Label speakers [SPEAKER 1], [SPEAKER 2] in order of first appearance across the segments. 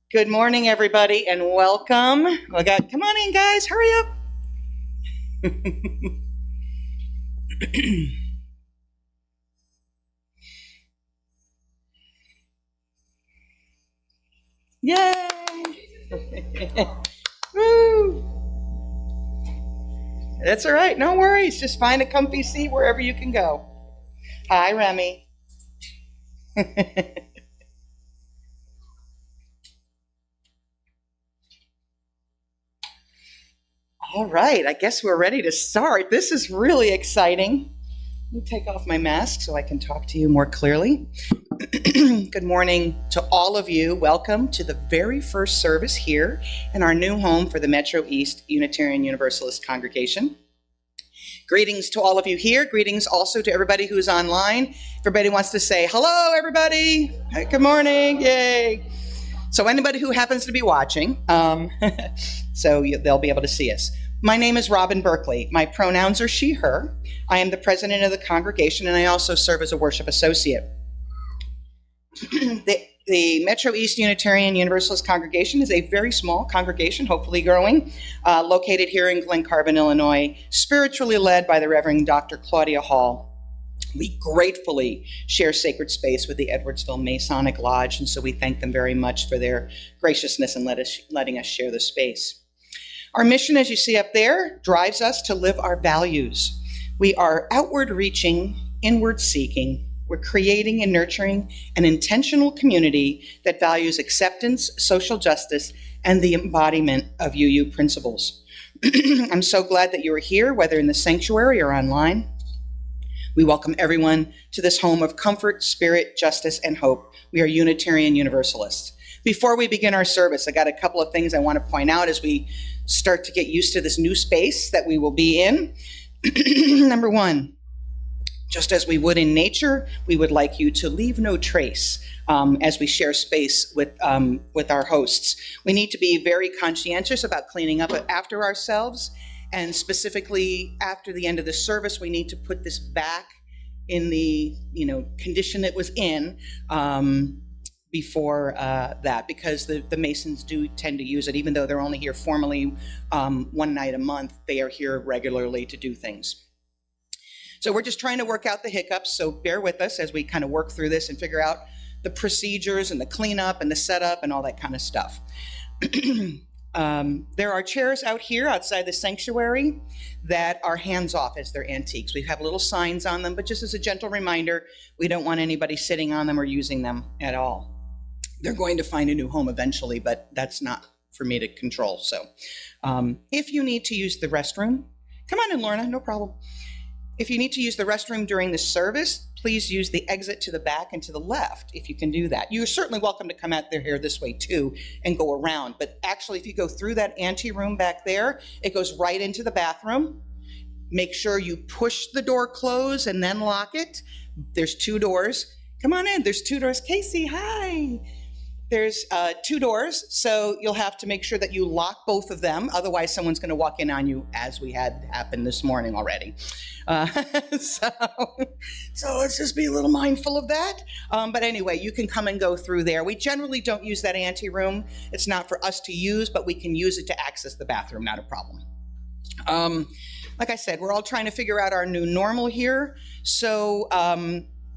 [SPEAKER 1] Good morning, everybody, and welcome. Come on in, guys. Hurry up. Yay! Woo! That's all right. No worries. Just find a comfy seat wherever you can go. Hi, Remy. All right. I guess we're ready to start. This is really exciting. Let me take off my mask so I can talk to you more clearly. Good morning to all of you. Welcome to the very first service here in our new home for the Metro East Unitarian Universalist Congregation. Greetings to all of you here. Greetings also to everybody who's online. Everybody wants to say hello, everybody. Hey, good morning. Yay. So anybody who happens to be watching, they'll be able to see us. My name is Robin Berkeley. My pronouns are she, her. I am the president of the congregation, and I also serve as a worship associate. The Metro East Unitarian Universalist Congregation is a very small congregation, hopefully growing, located here in Glen Carbon, Illinois, spiritually led by the Reverend Dr. Claudia Hall. We gratefully share sacred space with the Edwardsville Masonic Lodge, and so we thank them very much for their graciousness in letting us share the space. Our mission, as you see up there, drives us to live our values. We are outward reaching, inward seeking. We're creating and nurturing an intentional community that values acceptance, social justice, and the embodiment of UU principles. I'm so glad that you are here, whether in the sanctuary or online. We welcome everyone to this home of comfort, spirit, justice, and hope. We are Unitarian Universalists. Before we begin our service, I got a couple of things I want to point out as we start to get used to this new space that we will be in. Number one, just as we would in nature, we would like you to leave no trace as we share space with our hosts. We need to be very conscientious about cleaning up after ourselves, and specifically after the end of the service, we need to put this back in the condition it was in before that, because the Masons do tend to use it, even though they're only here formally one night a month. They are here regularly to do things. So we're just trying to work out the hiccups, so bear with us as we kind of work through this and figure out the procedures and the cleanup and the setup and all that kind of stuff. There are chairs out here outside the sanctuary that are hands-off as they're antiques. We have little signs on them, but just as a gentle reminder, we don't want anybody sitting on them or using them at all. They're going to find a new home eventually, but that's not for me to control. So if you need to use the restroom, come on in, Lorna, no problem. If you need to use the restroom during the service, please use the exit to the back and to the left, if you can do that. You're certainly welcome to come out here this way too and go around. But actually, if you go through that anteroom back there, it goes right into the bathroom. Make sure you push the door close and then lock it. There's two doors. Come on in, there's two doors. Casey, hi. There's two doors, so you'll have to make sure that you lock both of them. Otherwise, someone's going to walk in on you, as we had happen this morning already. So let's just be a little mindful of that. But anyway, you can come and go through there. We generally don't use that anteroom. It's not for us to use, but we can use it to access the bathroom, not a problem. Like I said, we're all trying to figure out our new normal here. So,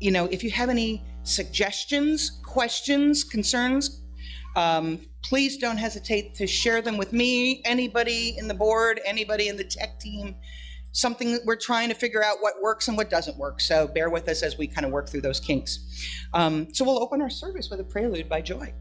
[SPEAKER 1] if you have any suggestions, questions, concerns, please don't hesitate to share them with me, anybody in the board, anybody in the tech team. Something that we're trying to figure out what works and what doesn't work. So bear with us as we kind of work through those kinks. So we'll open our service with a prelude by Joy.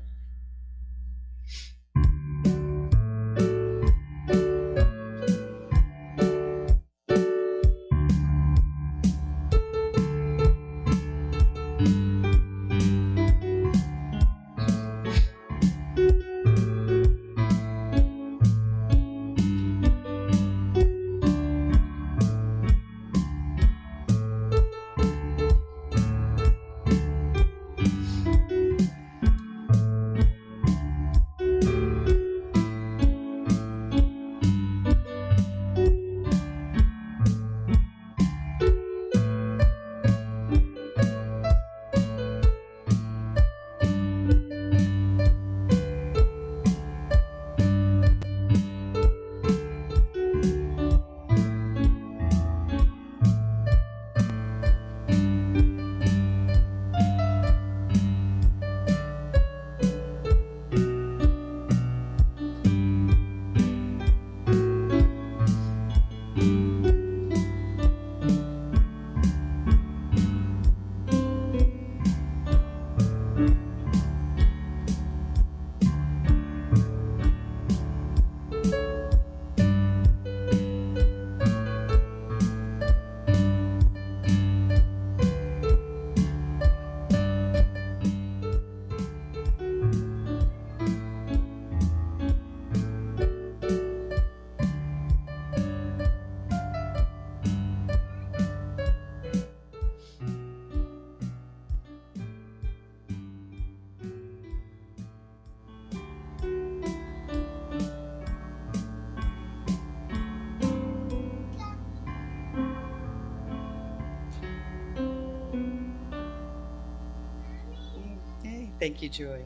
[SPEAKER 1] Thank you, Joy.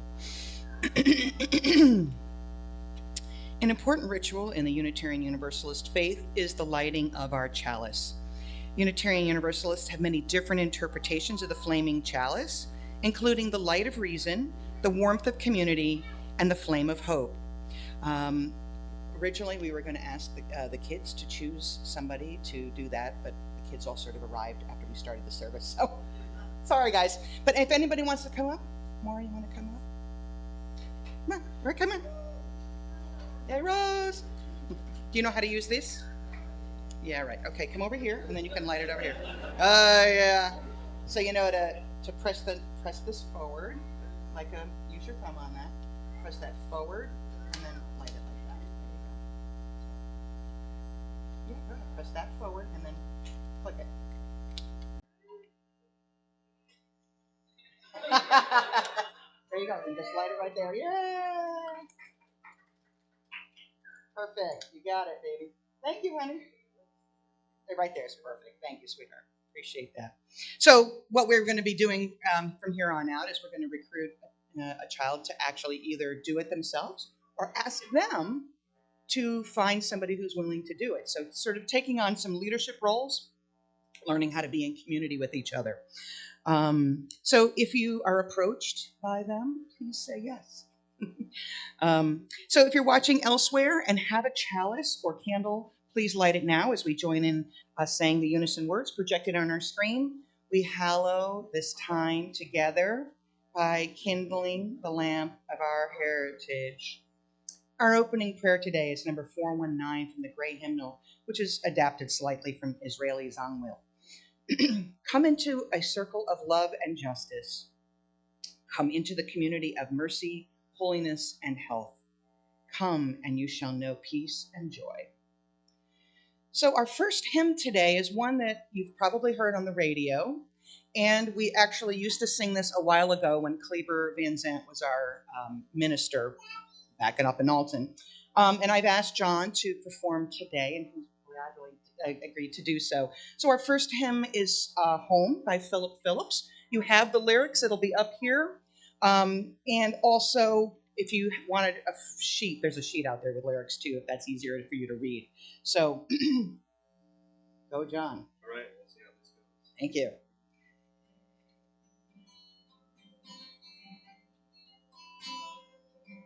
[SPEAKER 1] An important ritual in the Unitarian Universalist faith is the lighting of our chalice. Unitarian Universalists have many different interpretations of the flaming chalice, including the light of reason, the warmth of community, and the flame of hope. Originally, we were going to ask the kids to choose somebody to do that, but the kids all sort of arrived after we started the service. So, sorry, guys. But if anybody wants to come up, Maury, you want to come up? Come on, Rick, come on. Hey, Rose. Do you know how to use this? Yeah, right. Okay, come over here, and then you can light it over here. Yeah. So you know to press this forward, use your thumb on that. Press that forward, and then light it like that. There you go. Yeah, go ahead. Press that forward, and then click it. There you go. And just light it right there. Yeah. Perfect. You got it, baby. Thank you, honey. Right there is perfect. Thank you, sweetheart. Appreciate that. So what we're going to be doing from here on out is we're going to recruit a child to actually either do it themselves or ask them to find somebody who's willing to do it. So sort of taking on some leadership roles, learning how to be in community with each other. So if you are approached by them, please say yes. So if you're watching elsewhere and have a chalice or candle, please light it now as we join in saying the unison words projected on our screen. We hallow this time together by kindling the lamp of our heritage. Our opening prayer today is number 419 from the Gray Hymnal, which is adapted slightly from Israeli Zangwil. Come into a circle of love and justice. Come into the community of mercy, holiness, and health. Come, and you shall know peace and joy. So our first hymn today is one that you've probably heard on the radio, and we actually used to sing this a while ago when Kleber Van Zandt was our minister back up in Alton. And I've asked John to perform today, and he's gladly agreed to do so. So our first hymn is Home by Philip Phillips. You have the lyrics, it'll be up here. And also, if you wanted a sheet, there's a sheet out there with lyrics too, if that's easier for you to read. So, go, John.
[SPEAKER 2] All right, let's see how this goes.
[SPEAKER 1] Thank you.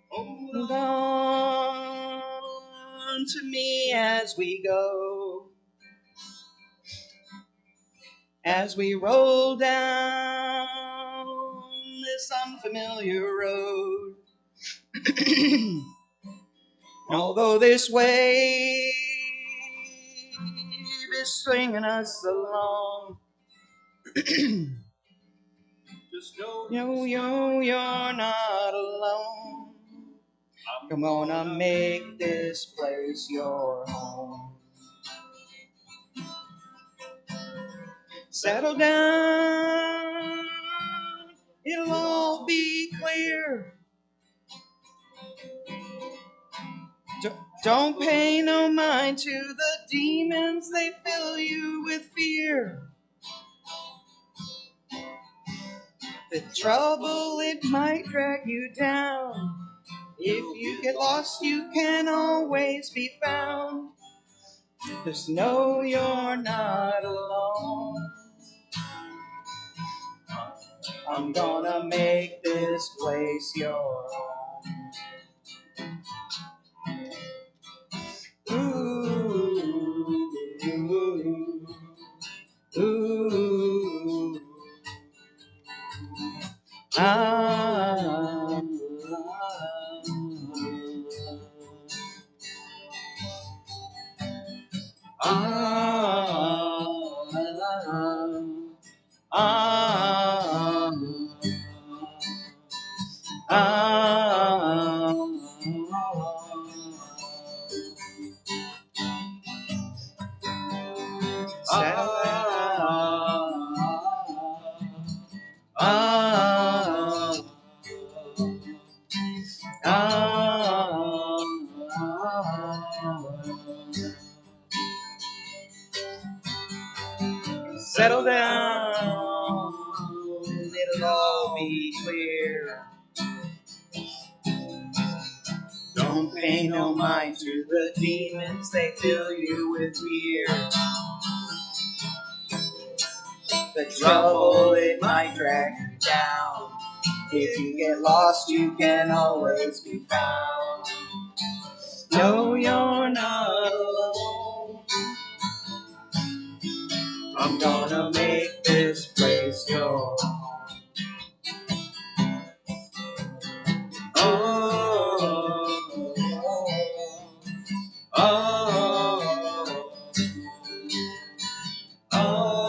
[SPEAKER 1] Hold on to me as we go, as we roll down this unfamiliar road. Although this wave is swinging us along,
[SPEAKER 2] Just know
[SPEAKER 1] you're not alone. I'm gonna make this place your home. Settle down, it'll all be clear. Don't pay no mind to the demons, they fill you with fear. The trouble, it might drag you down. If you get lost, you can always be found. Just know you're not alone. I'm gonna make this place your home. Ooh, ooh, ooh. Ah, settle down, it'll all be clear. Don't pay no mind to the demons, they fill you with fear. The trouble, it might drag you down. If you get lost, you can always be found. No, you're not alone. I'm gonna make this place your home. Oh, oh, oh,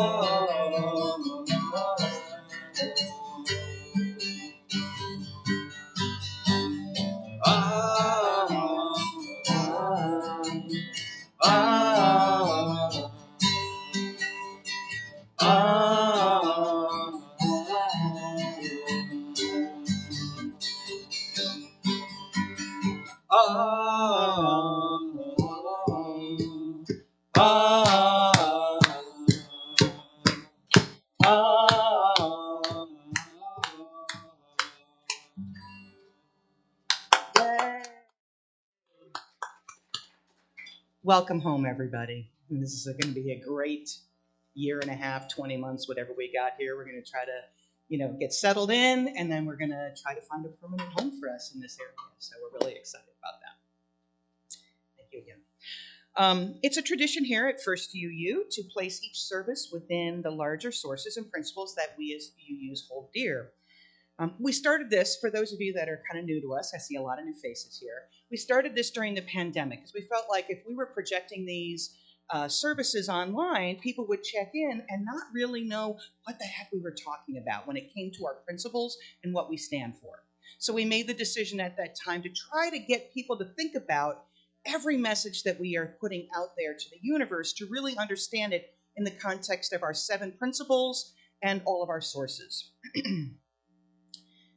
[SPEAKER 1] Welcome home, everybody. And this is going to be a great year and a half, 20 months, whatever we got here. We're going to try to, get settled in, and then we're going to try to find a permanent home for us in this area. So we're really excited about that. Thank you again. It's a tradition here at First UU to place each service within the larger sources and principles that we as UUs hold dear. We started this, for those of you that are kind of new to us, I see a lot of new faces here. We started this during the pandemic because we felt like if we were projecting these services online, people would check in and not really know what the heck we were talking about when it came to our principles and what we stand for. So we made the decision at that time to try to get people to think about every message that we are putting out there to the universe, to really understand it in the context of our 7 principles and all of our sources.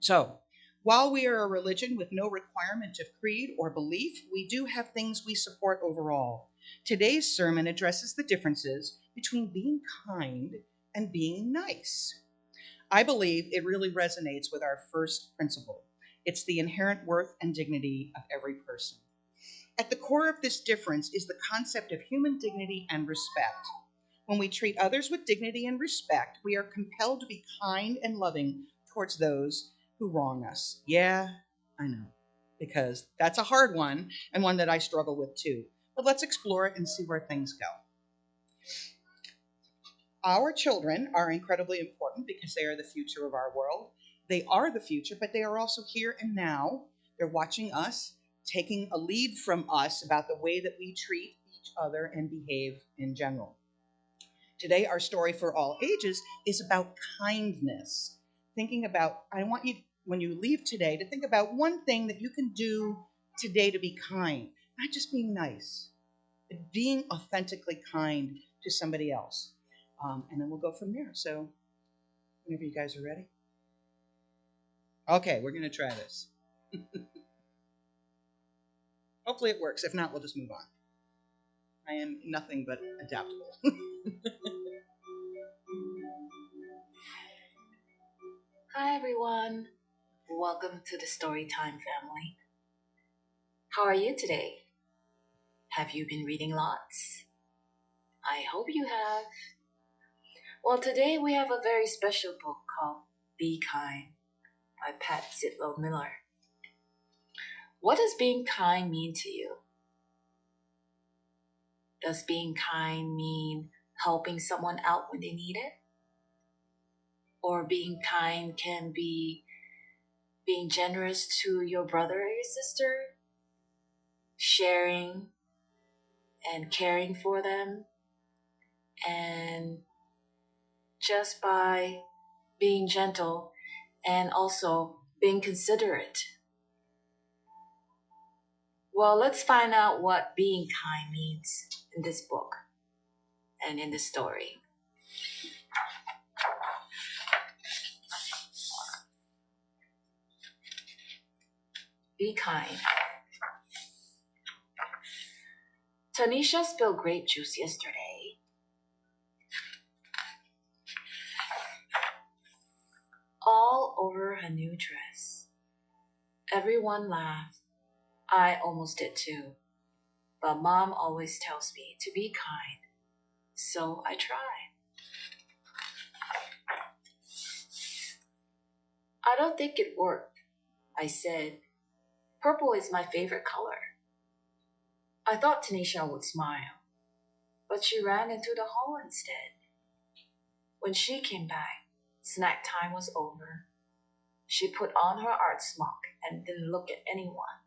[SPEAKER 1] So, while we are a religion with no requirement of creed or belief, we do have things we support overall. Today's sermon addresses the differences between being kind and being nice. I believe it really resonates with our first principle. It's the inherent worth and dignity of every person. At the core of this difference is the concept of human dignity and respect. When we treat others with dignity and respect, we are compelled to be kind and loving towards those who wrong us. Yeah, I know, because that's a hard one and one that I struggle with too. But let's explore it and see where things go. Our children are incredibly important because they are the future of our world. They are the future, but they are also here and now. They're watching us, taking a lead from us about the way that we treat each other and behave in general. Today, our story for all ages is about kindness. Thinking about, I want you, when you leave today, to think about one thing that you can do today to be kind. Not just being nice, but being authentically kind to somebody else. And then we'll go from there. So, whenever you guys are ready. Okay, we're going to try this. Hopefully it works. If not, we'll just move on. I am nothing but adaptable.
[SPEAKER 3] Hi everyone, welcome to the Storytime family. How are you today? Have you been reading lots? I hope you have. Well, today we have a very special book called Be Kind by Pat Sitlow Miller. What does being kind mean to you? Does being kind mean helping someone out when they need it? Or being kind can be being generous to your brother or your sister, sharing and caring for them, and just by being gentle and also being considerate. Well, let's find out what being kind means in this book and in this story. Be kind. Tanisha spilled grape juice yesterday. All over her new dress. Everyone laughed. I almost did too, but Mom always tells me to be kind, so I tried. I don't think it worked, I said. Purple is my favorite color. I thought Tanisha would smile, but she ran into the hall instead. When she came back, snack time was over. She put on her art smock and didn't look at anyone.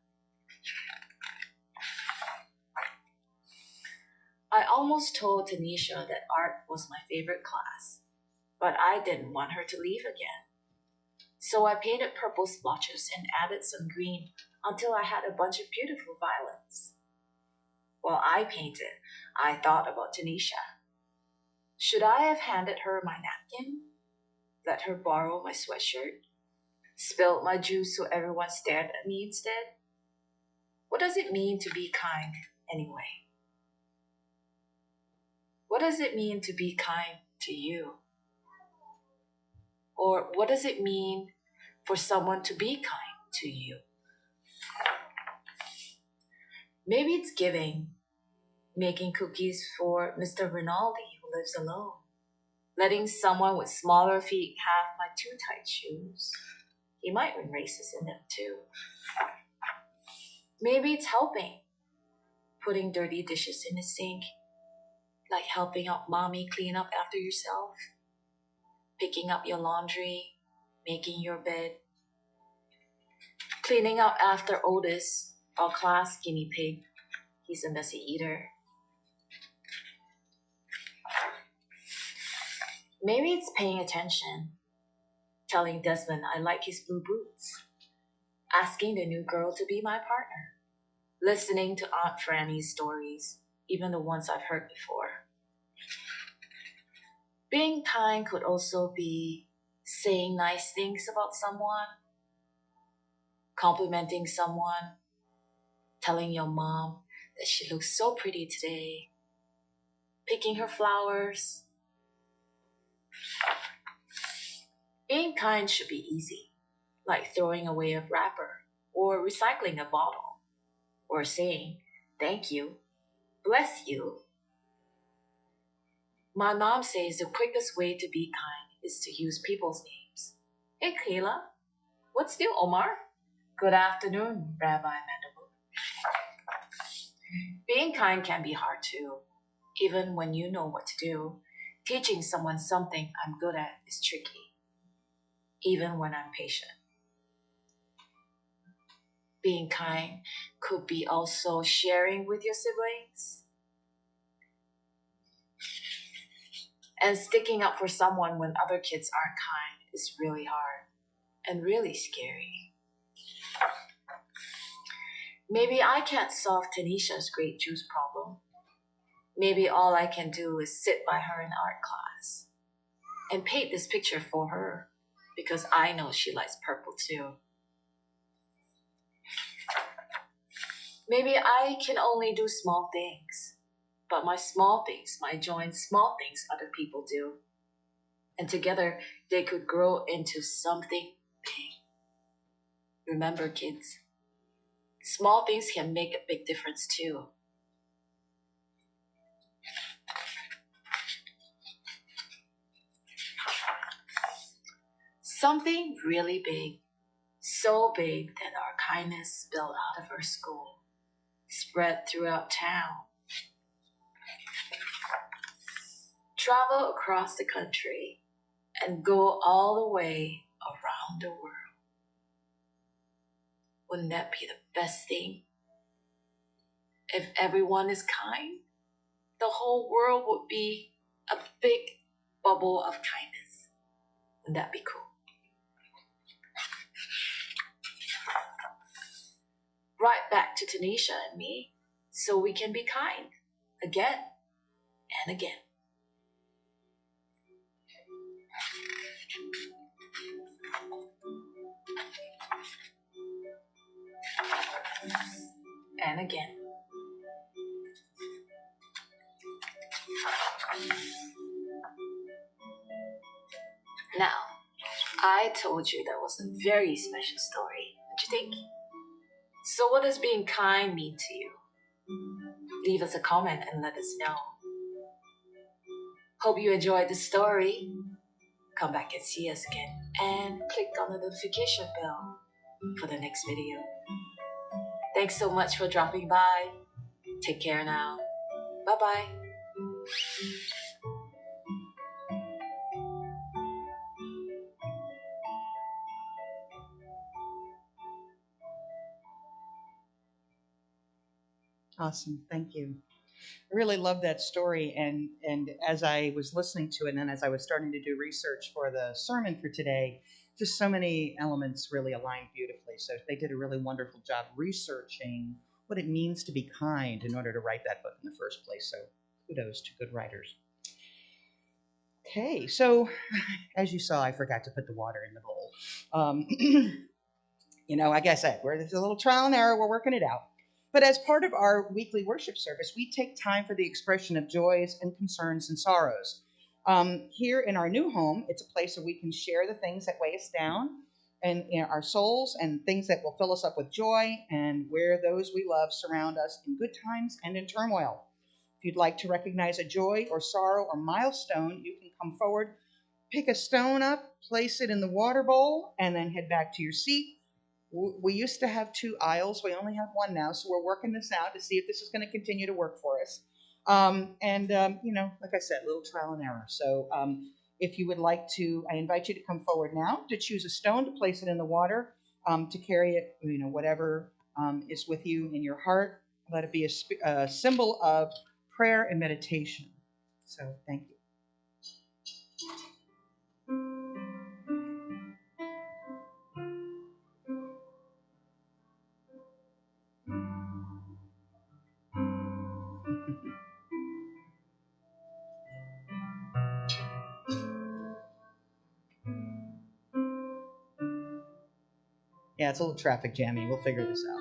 [SPEAKER 3] I almost told Tanisha that art was my favorite class, but I didn't want her to leave again. So I painted purple splotches and added some green until I had a bunch of beautiful violets. While I painted, I thought about Tanisha. Should I have handed her my napkin? Let her borrow my sweatshirt? Spilled my juice so everyone stared at me instead? What does it mean to be kind anyway? What does it mean to be kind to you? Or what does it mean for someone to be kind to you? Maybe it's giving, making cookies for Mr. Rinaldi who lives alone, letting someone with smaller feet have my too tight shoes. He might win races in them too. Maybe it's helping, putting dirty dishes in the sink, like helping out mommy clean up after yourself, picking up your laundry, making your bed, cleaning up after Otis, our class guinea pig. He's a messy eater. Maybe it's paying attention, telling Desmond I like his blue boots, asking the new girl to be my partner, listening to Aunt Franny's stories, even the ones I've heard before. Being kind could also be saying nice things about someone, complimenting someone, telling your mom that she looks so pretty today, picking her flowers. Being kind should be easy, like throwing away a wrapper, or recycling a bottle, or saying, thank you, bless you. My mom says the quickest way to be kind is to use people's names. Hey, Kayla. What's new, Omar? Good afternoon, Rabbi Mandelbrot. Being kind can be hard too. Even when you know what to do, teaching someone something I'm good at is tricky, even when I'm patient. Being kind could be also sharing with your siblings and sticking up for someone when other kids aren't kind is really hard and really scary. Maybe I can't solve Tanisha's grape juice problem. Maybe all I can do is sit by her in art class and paint this picture for her because I know she likes purple too. Maybe I can only do small things, but my small things might join small things other people do. And together they could grow into something big. Remember, kids, small things can make a big difference too. Something really big, so big that our kindness spilled out of our school, spread throughout town, travel across the country, and go all the way around the world. Wouldn't that be the best thing? If everyone is kind, the whole world would be a big bubble of kindness. Wouldn't that be cool? Right back to Tanisha and me, so we can be kind again and again. And again. Now, I told you that was a very special story, don't you think? So, what does being kind mean to you? Leave us a comment and let us know. Hope you enjoyed the story. Come back and see us again and click on the notification bell for the next video. Thanks so much for dropping by. Take care now. Bye bye.
[SPEAKER 1] Awesome. Thank you. I really love that story. And as I was listening to it, and then as I was starting to do research for the sermon for today, just so many elements really aligned beautifully. So they did a really wonderful job researching what it means to be kind in order to write that book in the first place. So kudos to good writers. Okay, so as you saw, I forgot to put the water in the bowl. Like I said, there's a little trial and error. We're working it out. But as part of our weekly worship service, we take time for the expression of joys and concerns and sorrows. Here in our new home, it's a place where we can share the things that weigh us down and our souls and things that will fill us up with joy, and where those we love surround us in good times and in turmoil. If you'd like to recognize a joy or sorrow or milestone, you can come forward, pick a stone up, place it in the water bowl, and then head back to your seat. We used to have 2 aisles. We only have 1 now, so we're working this out to see if this is going to continue to work for us. Like I said, a little trial and error. So if you would like to, I invite you to come forward now to choose a stone to place it in the water, to carry it, whatever is with you in your heart. Let it be a symbol of prayer and meditation. So thank you. Yeah, it's a little traffic jamming. We'll figure this out.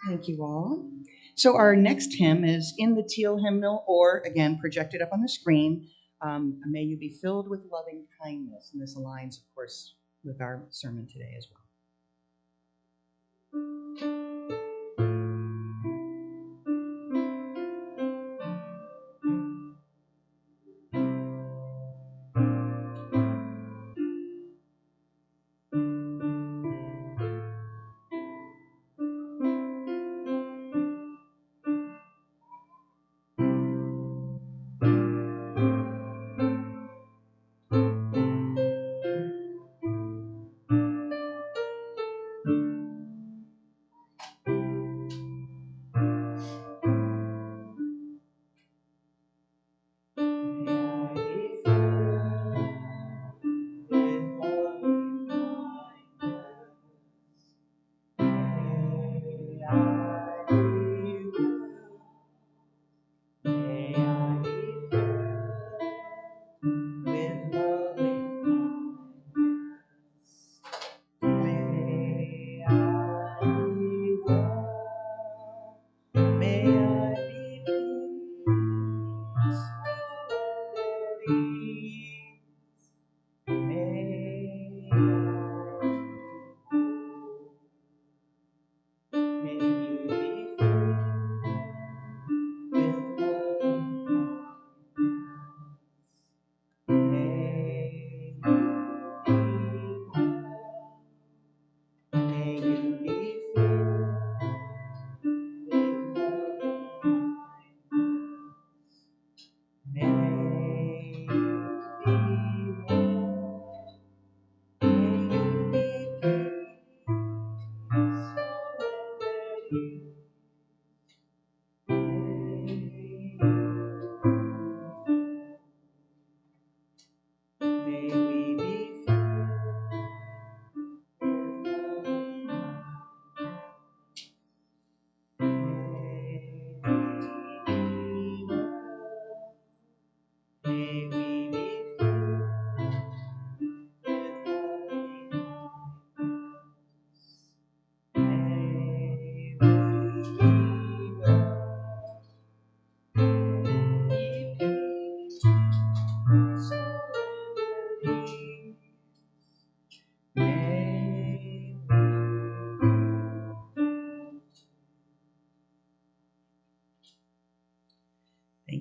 [SPEAKER 1] Thank you all. So our next hymn is in the Teal hymnal, or again, projected up on the screen. May you be filled with loving kindness. And this aligns, of course, with our sermon today as well.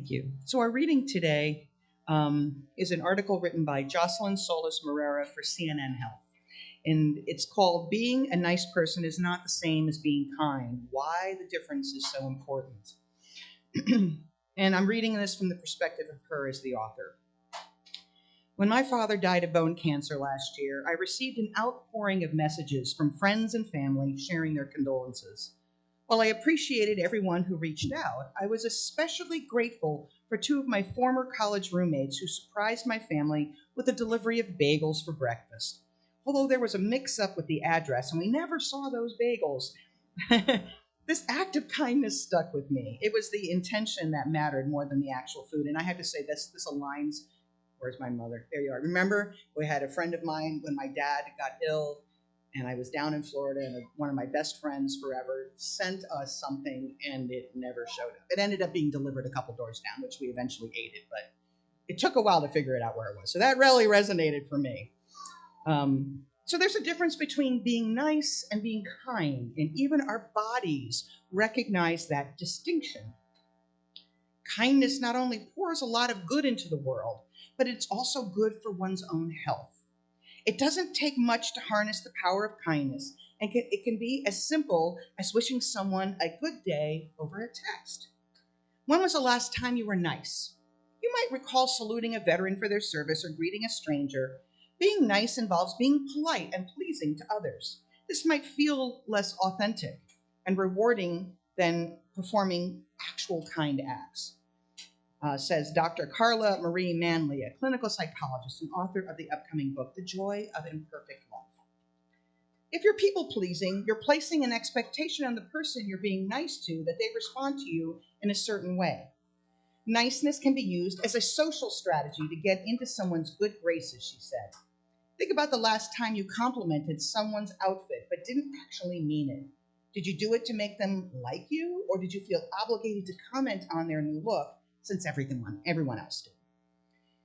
[SPEAKER 1] Thank you. So our reading today is an article written by Jocelyn Solis Morera for CNN Health. And it's called Being a Nice Person is Not the Same as Being Kind. Why the difference is so important. And I'm reading this from the perspective of her as the author. When my father died of bone cancer last year, I received an outpouring of messages from friends and family sharing their condolences. While I appreciated everyone who reached out, I was especially grateful for two of my former college roommates who surprised my family with a delivery of bagels for breakfast. Although there was a mix-up with the address and we never saw those bagels, this act of kindness stuck with me. It was the intention that mattered more than the actual food. And I have to say, this aligns. Where's my mother? There you are. Remember, we had a friend of mine when my dad got ill, and I was down in Florida, and one of my best friends forever sent us something, and it never showed up. It ended up being delivered a couple doors down, which we eventually ate it, but it took a while to figure it out where it was. So that really resonated for me. So there's a difference between being nice and being kind, and even our bodies recognize that distinction. Kindness not only pours a lot of good into the world, but it's also good for one's own health. It doesn't take much to harness the power of kindness, and it can be as simple as wishing someone a good day over a text. When was the last time you were nice? You might recall saluting a veteran for their service or greeting a stranger. Being nice involves being polite and pleasing to others. This might feel less authentic and rewarding than performing actual kind acts. Says Dr. Carla Marie Manley, a clinical psychologist and author of the upcoming book, The Joy of Imperfect Love. If you're people-pleasing, you're placing an expectation on the person you're being nice to that they respond to you in a certain way. Niceness can be used as a social strategy to get into someone's good graces, she said. Think about the last time you complimented someone's outfit but didn't actually mean it. Did you do it to make them like you, or did you feel obligated to comment on their new look since everyone else did?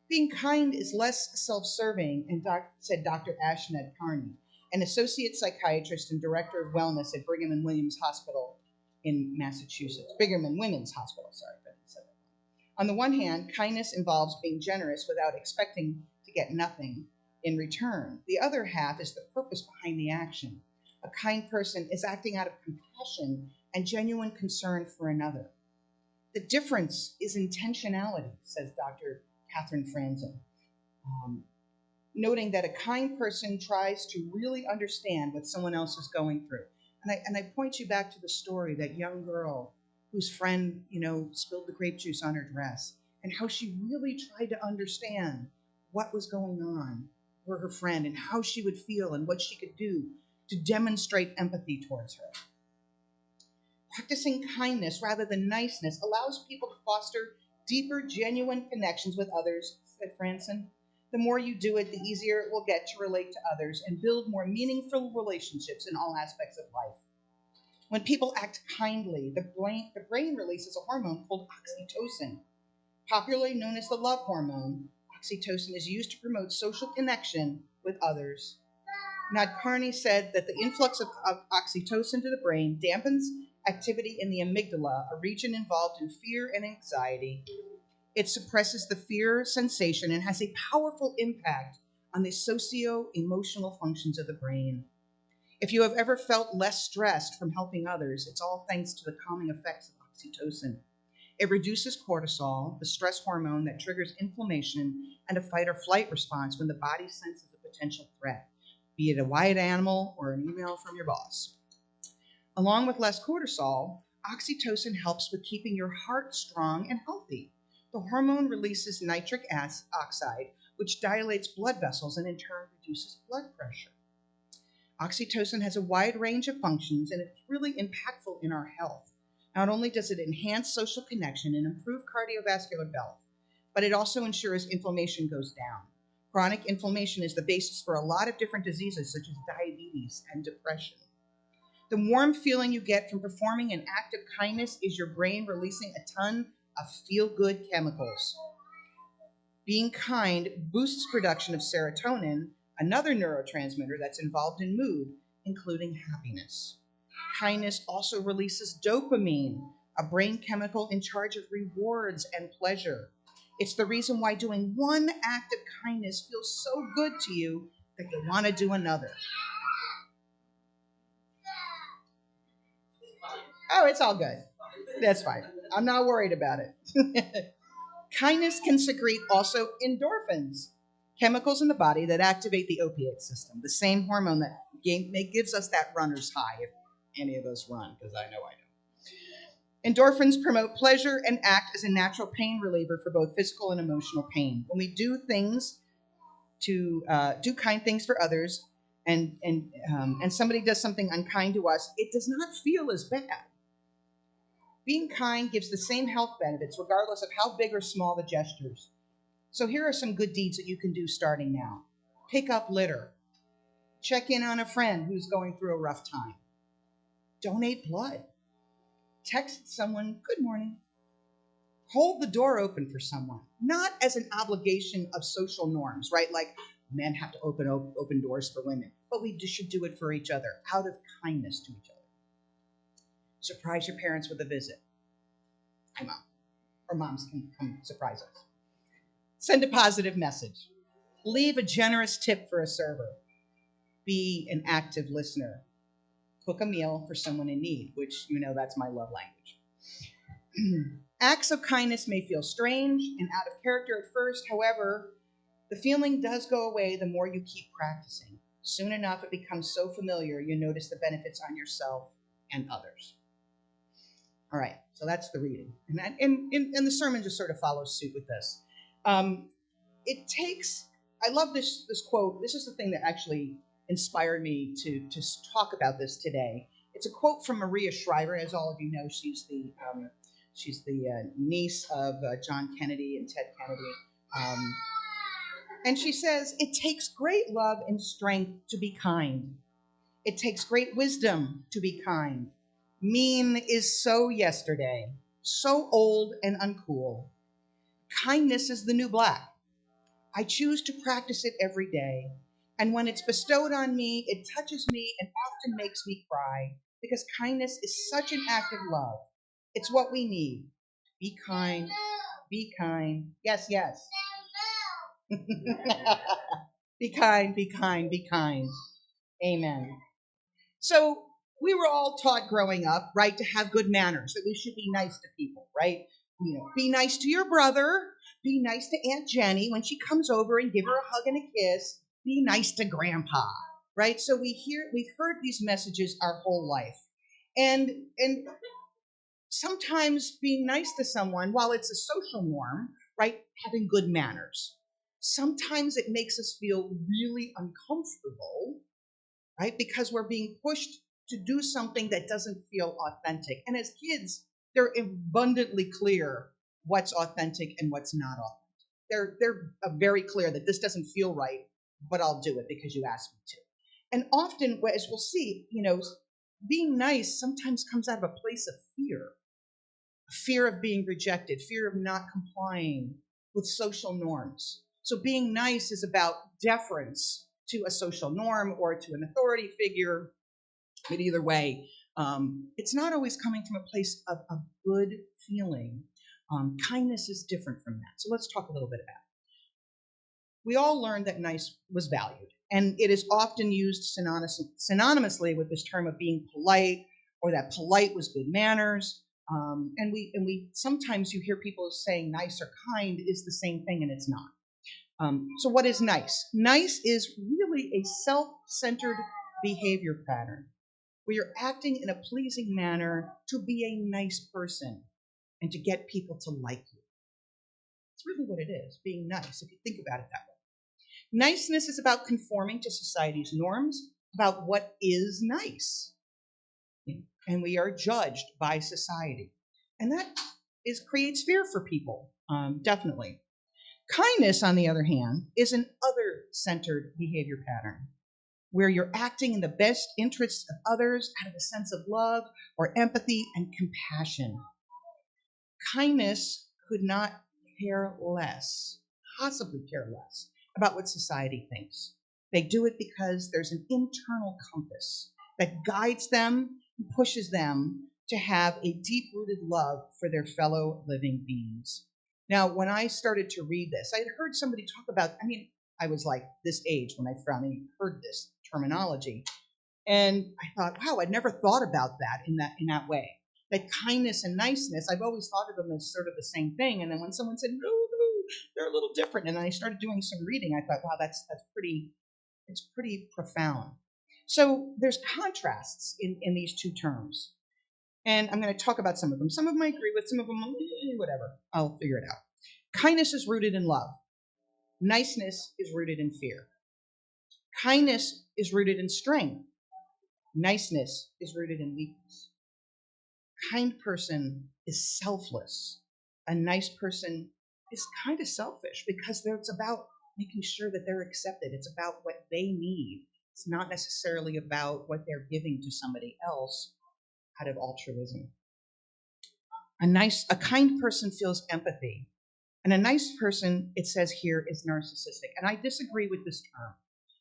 [SPEAKER 1] Being kind is less self-serving, said Dr. Ashned Carney, an associate psychiatrist and director of wellness at Brigham and Women's Hospital in Massachusetts. Brigham and Women's Hospital, sorry if I didn't say that. On the one hand, kindness involves being generous without expecting to get nothing in return. The other half is the purpose behind the action. A kind person is acting out of compassion and genuine concern for another. The difference is intentionality, says Dr. Catherine Franzen, noting that a kind person tries to really understand what someone else is going through. And I point you back to the story, that young girl whose friend, spilled the grape juice on her dress, and how she really tried to understand what was going on for her friend and how she would feel and what she could do to demonstrate empathy towards her. Practicing kindness rather than niceness allows people to foster deeper, genuine connections with others, said Franzen. The more you do it, the easier it will get to relate to others and build more meaningful relationships in all aspects of life. When people act kindly, the brain releases a hormone called oxytocin. Popularly known as the love hormone, oxytocin is used to promote social connection with others. Nad Carney said that the influx of oxytocin to the brain dampens activity in the amygdala, a region involved in fear and anxiety. It suppresses the fear sensation and has a powerful impact on the socio-emotional functions of the brain. If you have ever felt less stressed from helping others, it's all thanks to the calming effects of oxytocin. It reduces cortisol, the stress hormone that triggers inflammation and a fight or flight response when the body senses a potential threat, be it a wild animal or an email from your boss. Along with less cortisol, oxytocin helps with keeping your heart strong and healthy. The hormone releases nitric oxide, which dilates blood vessels and in turn reduces blood pressure. Oxytocin has a wide range of functions, and it's really impactful in our health. Not only does it enhance social connection and improve cardiovascular health, but it also ensures inflammation goes down. Chronic inflammation is the basis for a lot of different diseases such as diabetes and depression. The warm feeling you get from performing an act of kindness is your brain releasing a ton of feel-good chemicals. Being kind boosts production of serotonin, another neurotransmitter that's involved in mood, including happiness. Kindness also releases dopamine, a brain chemical in charge of rewards and pleasure. It's the reason why doing one act of kindness feels so good to you that you want to do another. Oh, it's all good. That's fine. I'm not worried about it. Kindness can secrete also endorphins, chemicals in the body that activate the opiate system, the same hormone that gives us that runner's high, if any of us run, because I know I do. Endorphins promote pleasure and act as a natural pain reliever for both physical and emotional pain. When we do things to do kind things for others, and somebody does something unkind to us, it does not feel as bad. Being kind gives the same health benefits regardless of how big or small the gestures. So here are some good deeds that you can do starting now. Pick up litter. Check in on a friend who's going through a rough time. Donate blood. Text someone, good morning. Hold the door open for someone, not as an obligation of social norms, right? Like men have to open doors for women, but we should do it for each other out of kindness to each other. Surprise your parents with a visit. Hi, Mom. Or moms can come surprise us. Send a positive message. Leave a generous tip for a server. Be an active listener. Cook a meal for someone in need, which that's my love language. Acts of kindness may feel strange and out of character at first. However, the feeling does go away the more you keep practicing. Soon enough, it becomes so familiar you notice the benefits on yourself and others. All right, so that's the reading. And the sermon just sort of follows suit with this. It takes, I love this quote. This is the thing that actually inspired me to talk about this today. It's a quote from Maria Shriver. As all of you know, she's the niece of John Kennedy and Ted Kennedy. And she says, it takes great love and strength to be kind. It takes great wisdom to be kind. Mean is so yesterday, so old and uncool. Kindness is the new black. I choose to practice it every day. And when it's bestowed on me, it touches me and often makes me cry, because kindness is such an act of love. It's what we need. Be kind. Be kind. Yes, yes. Be kind, be kind, be kind. Amen. So we were all taught growing up, right, to have good manners, that we should be nice to people, right? Be nice to your brother. Be nice to Aunt Jenny when she comes over and give her a hug and a kiss. Be nice to Grandpa, right? So we've heard these messages our whole life. And sometimes being nice to someone, while it's a social norm, right, having good manners, sometimes it makes us feel really uncomfortable, right? Because we're being pushed to do something that doesn't feel authentic. And as kids, they're abundantly clear what's authentic and what's not authentic. They're very clear that this doesn't feel right, but I'll do it because you asked me to. And often, as we'll see, being nice sometimes comes out of a place of fear of being rejected, fear of not complying with social norms. So being nice is about deference to a social norm or to an authority figure. But either way, it's not always coming from a place of a good feeling. Kindness is different from that. So let's talk a little bit about it. We all learned that nice was valued, and it is often used synonymously with this term of being polite, or that polite was good manners. And we sometimes you hear people saying nice or kind is the same thing, and it's not. So what is nice? Nice is really a self-centered behavior pattern where you're acting in a pleasing manner to be a nice person and to get people to like you. It's really what it is, being nice, if you think about it that way. Niceness is about conforming to society's norms about what is nice. And we are judged by society. And that creates fear for people, definitely. Kindness, on the other hand, is an other-centered behavior pattern where you're acting in the best interests of others out of a sense of love or empathy and compassion. Kindness could not care less, possibly care less, about what society thinks. They do it because there's an internal compass that guides them and pushes them to have a deep-rooted love for their fellow living beings. Now, when I started to read this, I had heard somebody talk about, I was like this age when I finally heard this terminology. And I thought, wow, I'd never thought about that in that way. That kindness and niceness, I've always thought of them as sort of the same thing. And then when someone said, no, they're a little different, and then I started doing some reading, I thought, wow, it's pretty profound. So there's contrasts in these two terms. And I'm going to talk about some of them. Some of them I agree with, some of them, whatever. I'll figure it out. Kindness is rooted in love. Niceness is rooted in fear. Kindness is rooted in strength. Niceness is rooted in weakness. A kind person is selfless. A nice person is kind of selfish because it's about making sure that they're accepted. It's about what they need. It's not necessarily about what they're giving to somebody else out of altruism. A kind person feels empathy. And a nice person, it says here, is narcissistic. And I disagree with this term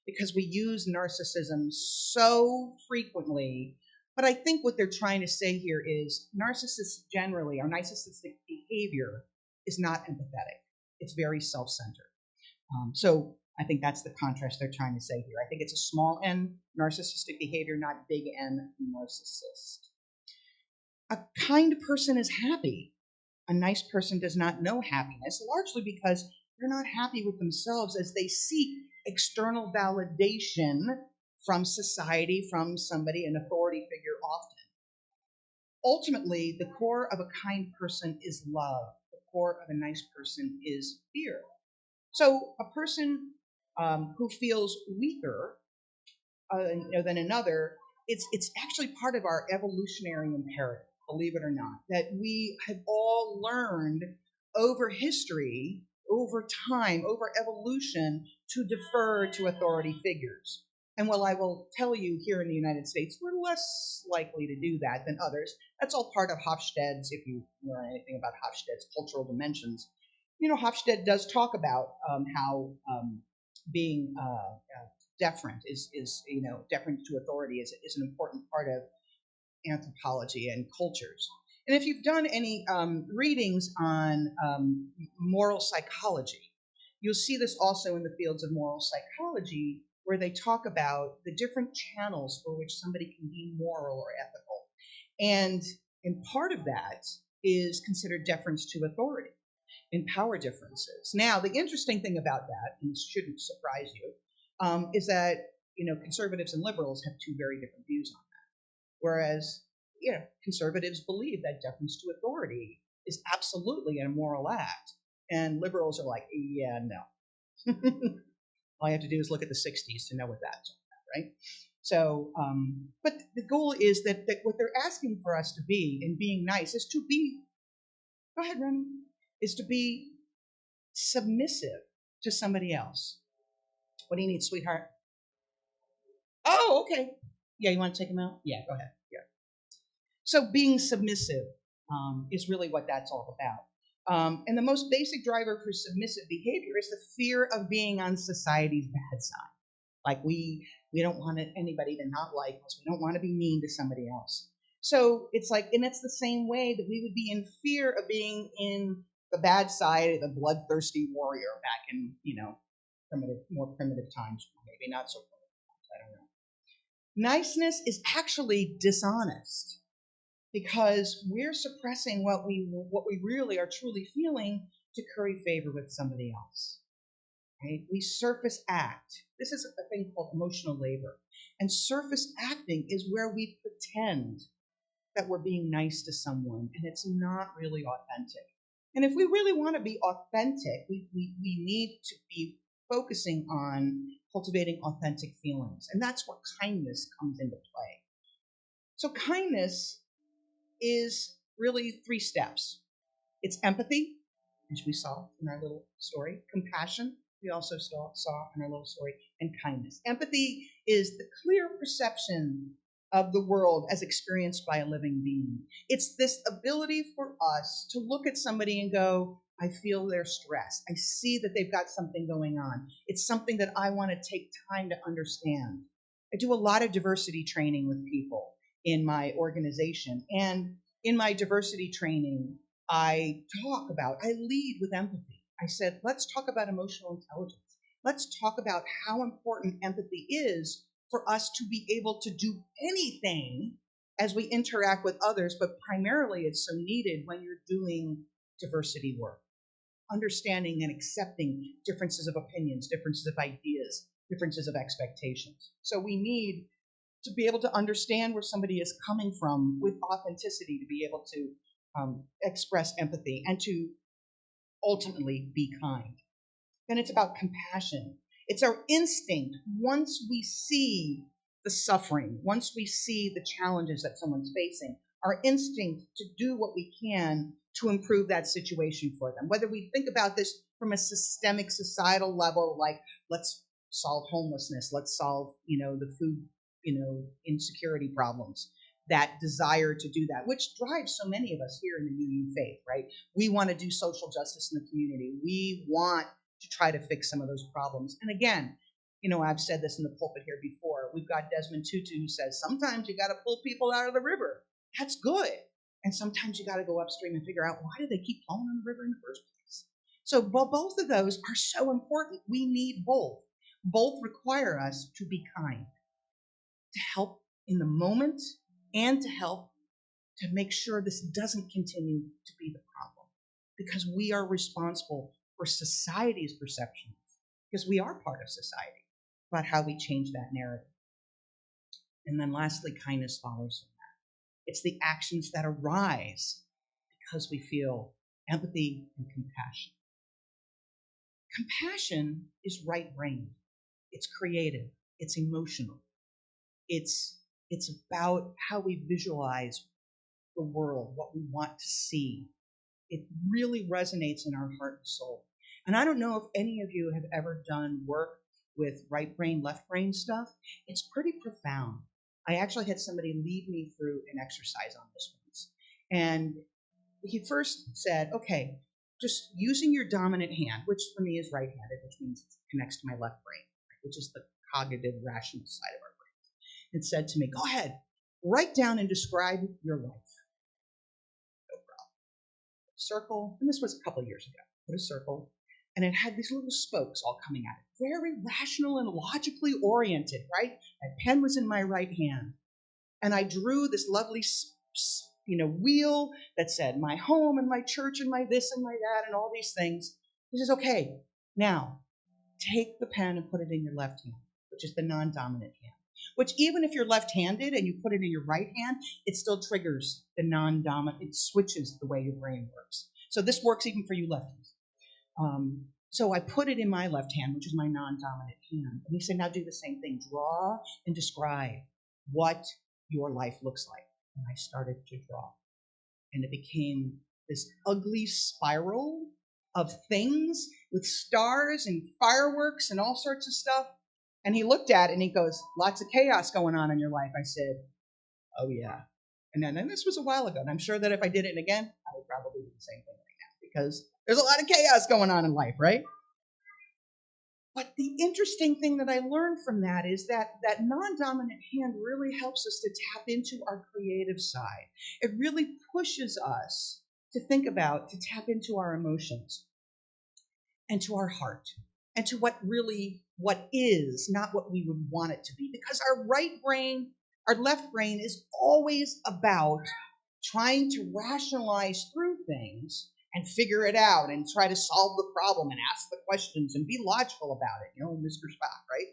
[SPEAKER 1] because we use narcissism so frequently. But I think what they're trying to say here is narcissists generally, or narcissistic behavior, is not empathetic. It's very self-centered. So I think that's the contrast they're trying to say here. I think it's a small n narcissistic behavior, not big N narcissist. A kind person is happy. A nice person does not know happiness, largely because they're not happy with themselves as they seek external validation from society, from somebody, an authority figure often. Ultimately, the core of a kind person is love. The core of a nice person is fear. So a person who feels weaker than another, it's actually part of our evolutionary imperative, believe it or not, that we have all learned over history, over time, over evolution, to defer to authority figures. And while I will tell you here in the United States, we're less likely to do that than others. That's all part of Hofstede's, if you learn anything about Hofstede's cultural dimensions. Hofstede does talk about how being deferent deferent to authority is an important part of anthropology and cultures. And if you've done any readings on moral psychology, you'll see this also in the fields of moral psychology, where they talk about the different channels for which somebody can be moral or ethical. And part of that is considered deference to authority and power differences. Now, the interesting thing about that, and this shouldn't surprise you, is that conservatives and liberals have two very different views on that. Whereas conservatives believe that deference to authority is absolutely an immoral act, and liberals are like, yeah, no. All you have to do is look at the 60s to know what that's all about, right? So, but the goal is that what they're asking for us to be, in being nice, is to be, go ahead, Remy, is to be submissive to somebody else. What do you need, sweetheart? Oh, okay. Yeah, you want to take him out? Yeah, go ahead. Yeah. So being submissive is really what that's all about. And the most basic driver for submissive behavior is the fear of being on society's bad side. Like we don't want anybody to not like us. We don't want to be mean to somebody else. So it's like, and it's the same way that we would be in fear of being in the bad side of the bloodthirsty warrior back in, more primitive times, maybe not so primitive times, I don't know. Niceness is actually dishonest because we're suppressing what we really are truly feeling to curry favor with somebody else. Right? We surface act. This is a thing called emotional labor. And surface acting is where we pretend that we're being nice to someone, and it's not really authentic. And if we really want to be authentic, we need to be focusing on cultivating authentic feelings. And that's where kindness comes into play. So kindness is really 3 steps. It's empathy, which we saw in our little story. Compassion, we also saw in our little story. And kindness. Empathy is the clear perception of the world as experienced by a living being. It's this ability for us to look at somebody and go, I feel their stress. I see that they've got something going on. It's something that I want to take time to understand. I do a lot of diversity training with people. in my organization. And in my diversity training, I lead with empathy. I said, let's talk about emotional intelligence. Let's talk about how important empathy is for us to be able to do anything as we interact with others, but primarily it's so needed when you're doing diversity work. Understanding and accepting differences of opinions, differences of ideas, differences of expectations. So we need to be able to understand where somebody is coming from with authenticity, to be able to express empathy and to ultimately be kind. Then it's about compassion. It's our instinct once we see the suffering, once we see the challenges that someone's facing, our instinct to do what we can to improve that situation for them. Whether we think about this from a systemic societal level, like let's solve homelessness, let's solve, the food, insecurity problems, that desire to do that, which drives so many of us here in the UU faith, right? We want to do social justice in the community. We want to try to fix some of those problems. And again, I've said this in the pulpit here before. We've got Desmond Tutu who says, sometimes you got to pull people out of the river. That's good. And sometimes you got to go upstream and figure out, why do they keep flowing in the river in the first place? So both of those are so important. We need both. Both require us to be kind, to help in the moment, and to help to make sure this doesn't continue to be the problem. Because we are responsible for society's perceptions, because we are part of society, about how we change that narrative. And then lastly, kindness follows from that. It's the actions that arise because we feel empathy and compassion. Compassion is right-brained. It's creative. It's emotional. It's about how we visualize the world, what we want to see. It really resonates in our heart and soul. And I don't know if any of you have ever done work with right brain, left brain stuff. It's pretty profound. I actually had somebody lead me through an exercise on this once. And he first said, okay, just using your dominant hand, which for me is right-handed, which means it connects to my left brain, which is the cognitive, rational side of our brain. And said to me, go ahead, write down and describe your life. No problem. Circle, and this was a couple of years ago. Put a circle, and it had these little spokes all coming at it. Very rational and logically oriented, right? That pen was in my right hand. And I drew this lovely wheel that said my home and my church and my this and my that and all these things. He says, okay, now take the pen and put it in your left hand, which is the non-dominant hand. Which even if you're left-handed and you put it in your right hand, it still triggers the non-dominant. It switches the way your brain works. So this works even for you lefties. So I put it in my left hand, which is my non-dominant hand. And he said, now do the same thing. Draw and describe what your life looks like. And I started to draw. And it became this ugly spiral of things with stars and fireworks and all sorts of stuff. And he looked at it and he goes, lots of chaos going on in your life. I said, oh yeah. And then this was a while ago. And I'm sure that if I did it again, I would probably do the same thing right now, because there's a lot of chaos going on in life, right? But the interesting thing that I learned from that is that non-dominant hand really helps us to tap into our creative side. It really pushes us to think about, to tap into our emotions and to our heart and to what is, not what we would want it to be. Because our left brain is always about trying to rationalize through things and figure it out and try to solve the problem and ask the questions and be logical about it, Mr. Spock, right?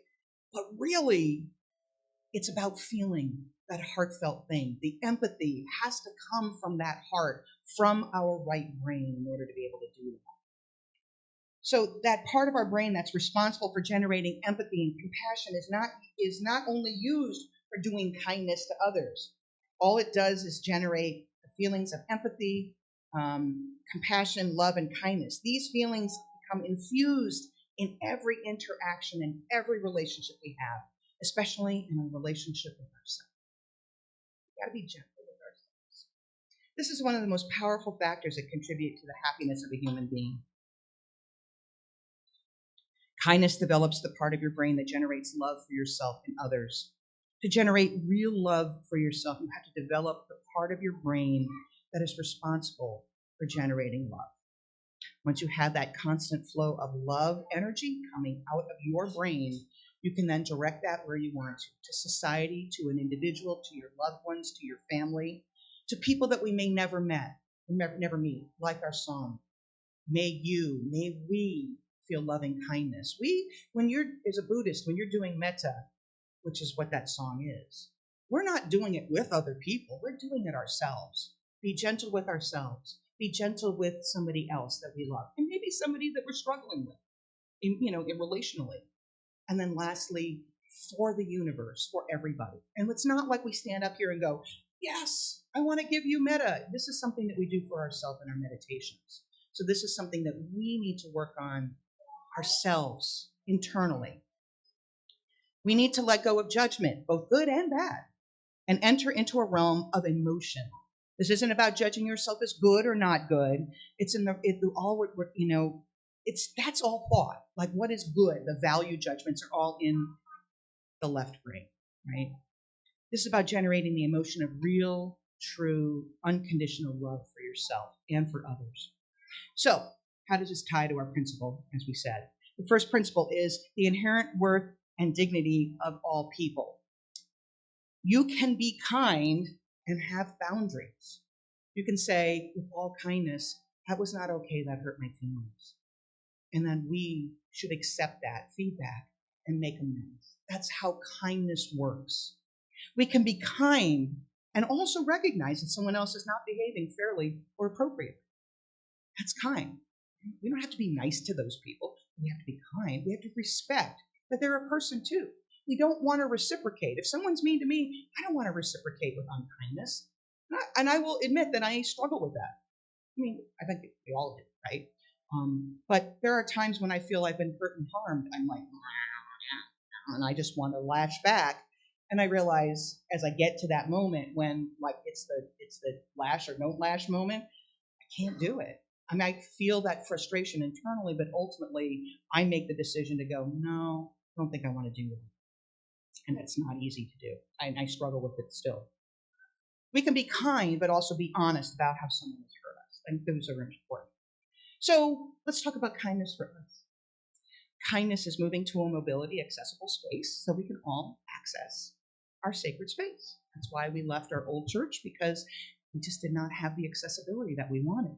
[SPEAKER 1] But really, it's about feeling that heartfelt thing. The empathy has to come from that heart, from our right brain, in order to be able to do that. So that part of our brain that's responsible for generating empathy and compassion is not only used for doing kindness to others. All it does is generate the feelings of empathy, compassion, love, and kindness. These feelings become infused in every interaction and every relationship we have, especially in a relationship with ourselves. We've got to be gentle with ourselves. This is one of the most powerful factors that contribute to the happiness of a human being. Kindness develops the part of your brain that generates love for yourself and others. To generate real love for yourself, you have to develop the part of your brain that is responsible for generating love. Once you have that constant flow of love energy coming out of your brain, you can then direct that where you want to society, to an individual, to your loved ones, to your family, to people that we may never meet, like our song. May we feel loving kindness. As a Buddhist, when you're doing metta, which is what that song is, we're not doing it with other people, we're doing it ourselves. Be gentle with ourselves. Be gentle with somebody else that we love, and maybe somebody that we're struggling with, relationally. And then lastly, for the universe, for everybody. And it's not like we stand up here and go, yes, I want to give you metta. This is something that we do for ourselves in our meditations. So this is something that we need to work on ourselves internally. We need to let go of judgment, both good and bad, and enter into a realm of emotion. This isn't about judging yourself as good or not good. It's that's all thought. Like, what is good? The value judgments are all in the left brain, right? This is about generating the emotion of real, true, unconditional love for yourself and for others. So, how does this tie to our principle, as we said? The first principle is the inherent worth and dignity of all people. You can be kind and have boundaries. You can say, with all kindness, that was not okay, that hurt my feelings. And then we should accept that feedback and make amends. That's how kindness works. We can be kind and also recognize that someone else is not behaving fairly or appropriately. That's kind. We don't have to be nice to those people. We have to be kind. We have to respect that they're a person too. We don't want to reciprocate. If someone's mean to me, I don't want to reciprocate with unkindness. And I will admit that I struggle with that. I mean, I think we all do, right? But there are times when I feel I've been hurt and harmed. I'm like, and I just want to lash back. And I realize as I get to that moment when, like, it's the lash or don't lash moment, I can't do it. I might feel that frustration internally, but ultimately I make the decision to go, no, I don't think I want to do that. And it's not easy to do. I struggle with it still. We can be kind, but also be honest about how someone has hurt us. I think those are important. So let's talk about kindness for us. Kindness is moving to a mobility accessible space so we can all access our sacred space. That's why we left our old church, because we just did not have the accessibility that we wanted.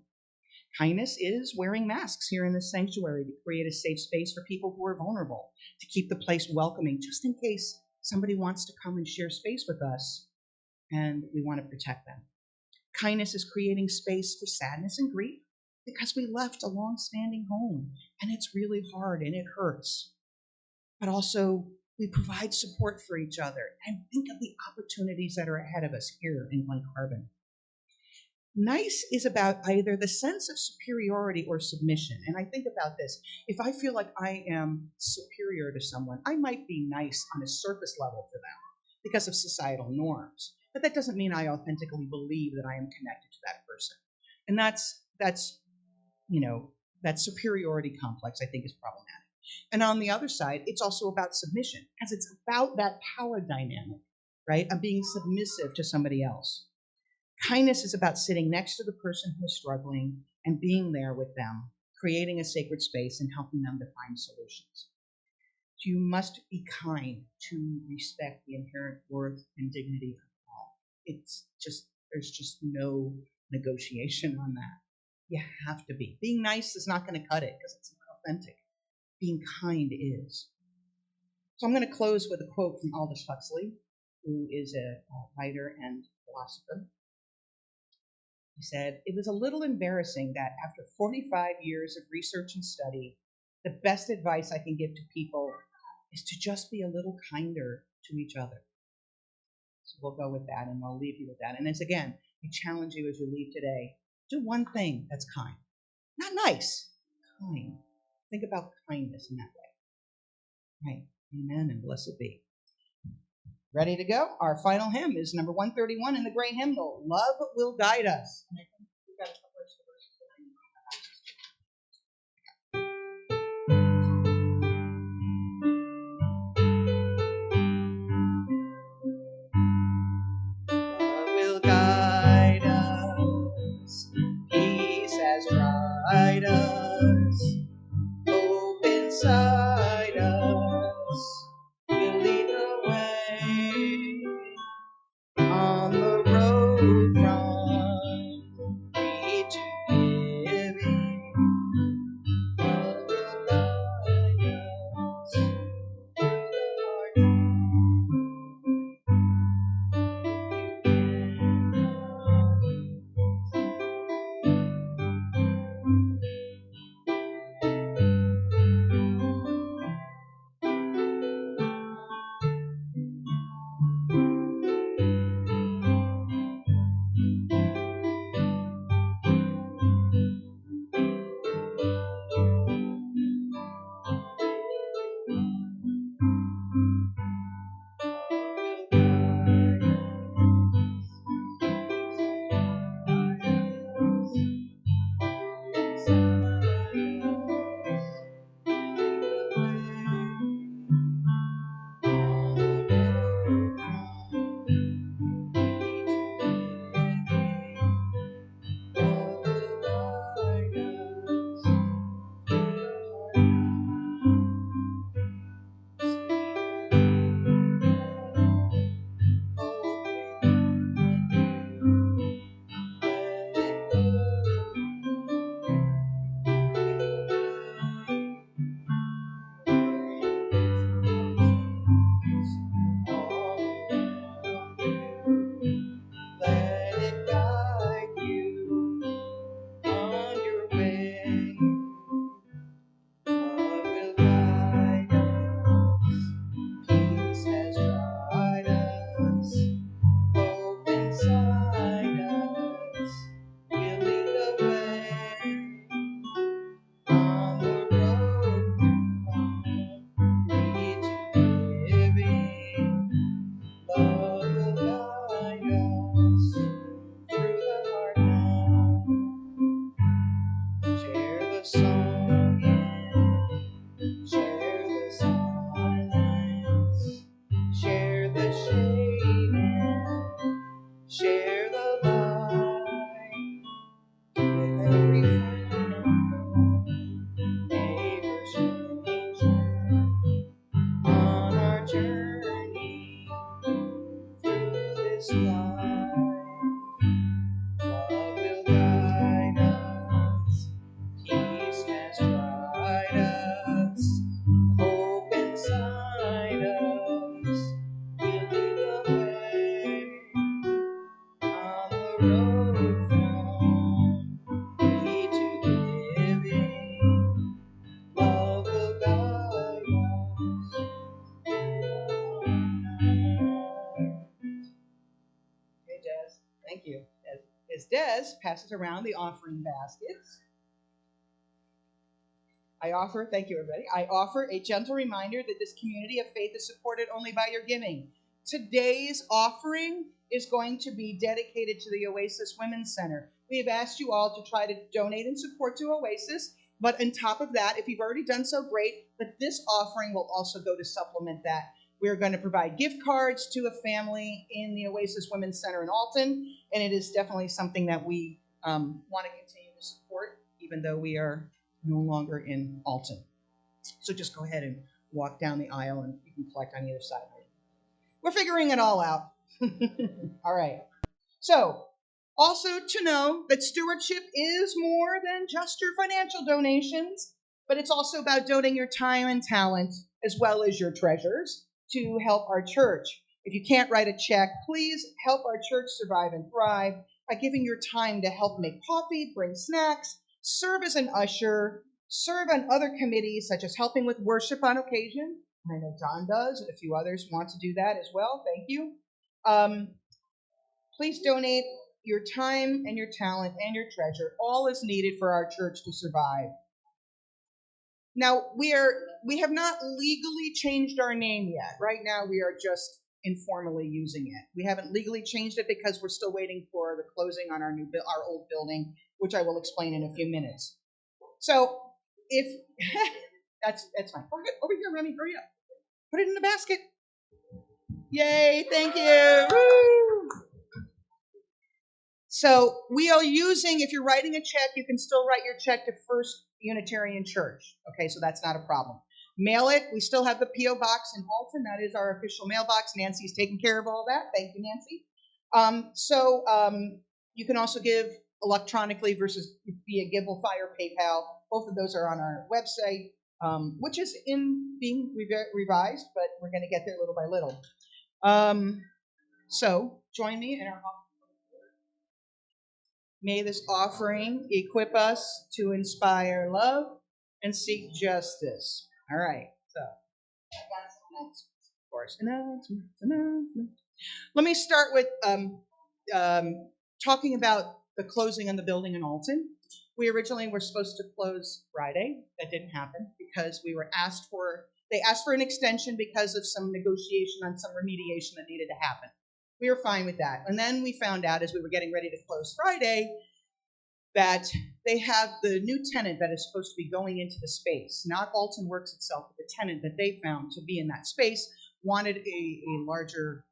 [SPEAKER 1] Kindness is wearing masks here in this sanctuary to create a safe space for people who are vulnerable, to keep the place welcoming, just in case somebody wants to come and share space with us, and we want to protect them. Kindness is creating space for sadness and grief, because we left a long-standing home, and it's really hard and it hurts. But also, we provide support for each other and think of the opportunities that are ahead of us here in Glen Carbon. Nice is about either the sense of superiority or submission. And I think about this. If I feel like I am superior to someone, I might be nice on a surface level to them because of societal norms. But that doesn't mean I authentically believe that I am connected to that person. And that superiority complex, I think, is problematic. And on the other side, it's also about submission, because it's about that power dynamic, right? Of being submissive to somebody else. Kindness is about sitting next to the person who is struggling and being there with them, creating a sacred space and helping them to find solutions. So you must be kind to respect the inherent worth and dignity of all. There's just no negotiation on that. You have to be. Being nice is not going to cut it because it's not authentic. Being kind is. So I'm going to close with a quote from Aldous Huxley, who is a writer and philosopher. He said, "It was a little embarrassing that after 45 years of research and study, the best advice I can give to people is to just be a little kinder to each other." So we'll go with that, and I'll leave you with that. And as again, I challenge you as you leave today, do one thing that's kind. Not nice, kind. Think about kindness in that way. Right. Amen and blessed be. Ready to go? Our final hymn is number 131 in the gray hymnal, Love Will Guide Us. And I think we've got a couple extra verses this life. Love will guide us. Peace has tried us. Hope inside us. We'll lead the way on the road from free to giving. Love will guide us. Hey, Des. Thank you. As Des passes around the offering baskets, thank you everybody, I offer a gentle reminder that this community of faith is supported only by your giving. Today's offering is going to be dedicated to the Oasis Women's Center. We have asked you all to try to donate and support to Oasis, but on top of that, if you've already done so, great, but this offering will also go to supplement that. We're going to provide gift cards to a family in the Oasis Women's Center in Alton, and it is definitely something that we want to continue to support, even though we are no longer in Alton. So just go ahead and walk down the aisle, and you can collect on either side. We're figuring it all out. All right. So, also to know that stewardship is more than just your financial donations, but it's also about donating your time and talent, as well as your treasures, to help our church. If you can't write a check, please help our church survive and thrive by giving your time to help make coffee, bring snacks, serve as an usher, serve on other committees such as helping with worship on occasion. And I know John does, and a few others want to do that as well. Thank you. Please donate your time and your talent and your treasure. All is needed for our church to survive. Now, we have not legally changed our name yet. Right now, we are just informally using it. We haven't legally changed it because we're still waiting for the closing on our old building, which I will explain in a few minutes. So, if that's fine. Over here, Remy, hurry up. Put it in the basket. Yay! Thank you. Woo! So we are using, if you're writing a check, you can still write your check to First Unitarian Church. Okay, so that's not a problem. Mail it. We still have the P.O. Box in Alton. That is our official mailbox. Nancy's taking care of all that. Thank you, Nancy. You can also give electronically versus via Givelify or PayPal. Both of those are on our website, which is being revised, but we're going to get there little by little. So join me in our offering. May this offering equip us to inspire love and seek justice. All right, so of course, announcements. Let me start with talking about the closing on the building in Alton. We originally were supposed to close Friday. That didn't happen because they asked for an extension because of some negotiation on some remediation that needed to happen. We were fine with that. And then we found out as we were getting ready to close Friday that they have the new tenant that is supposed to be going into the space. Not Alton Works itself, but the tenant that they found to be in that space wanted a larger